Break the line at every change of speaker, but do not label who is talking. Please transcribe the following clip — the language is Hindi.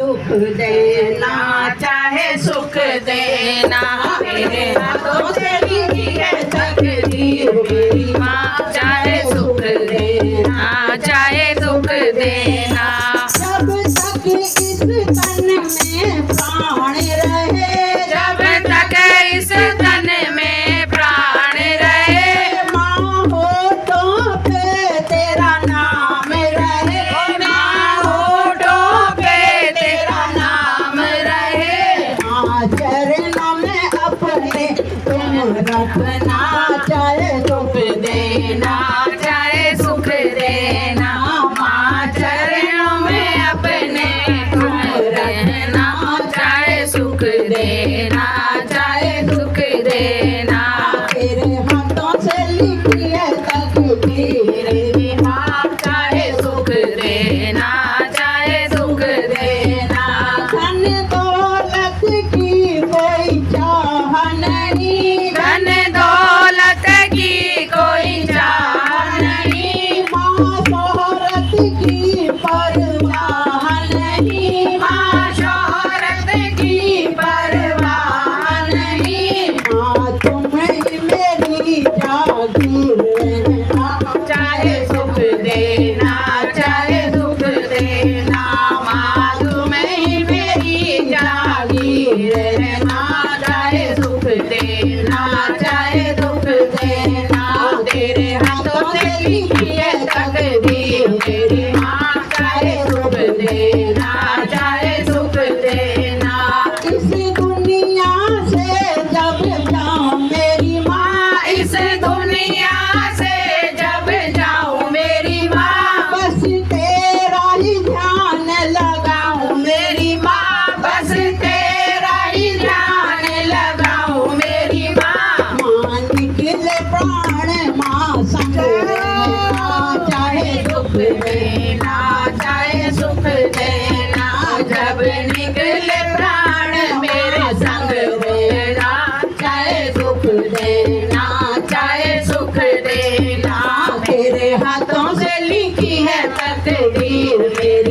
दुख देना, चाहे सुख देना, मेरे हाथों से लिखी है तकदीर मेरी माँ, चाहे सुख देना, चाहे दुख देना। जब तक इस तन में प्राण रहे, जब तक इस तन में प्राण रहे, माँ हो तो पे तेरा नाम रहे, माँ हो तो पे तेरा नाम रहे। माँ चरणों में अपने तुम रखना, चाहे दुख देना, चाहे सुख देना, माँ चरणों में अपने तुम रहना, चाहे सुख देना, चाहे दुख देना। तेरे हाथों से लिखी है तकदीर मेरी माँ, चाहे सुख देना, चाहे दुख देना। धन दौलत की कोई चाह नहीं, धन दौलत की कोई चाह नहीं, माँ शोहरत की परवाह नहीं, माँ शोहरत की परवाह नहीं। माँ तुम ही मेरी जागीर रहना, चाहे सुख देना, चाहे दुख देना, माँ तुम ही मेरी जागीर रहना, चाहे सुख देना, चाहे दुख देना। तेरे हाथों से लिखी है तकदीर मेरी माँ, चाहे सुख देना, चाहे सुख देना। इस दुनिया से जब जाऊं मेरी माँ, इस दुनिया से जब जाऊं मेरी माँ, बस तेरा ही ध्यान लगाऊं मेरी माँ, बस तेरा ही ध्यान लगाऊं मेरी माँ। माँ निकले प्राण माँ संग रहना, चाहे दुख देना, चाहे सुख देना। जब निकले प्राण मेरे संग रहना, चाहे दुख देना, चाहे सुख देना। तेरे हाथों से लिखी है तकदीर मेरी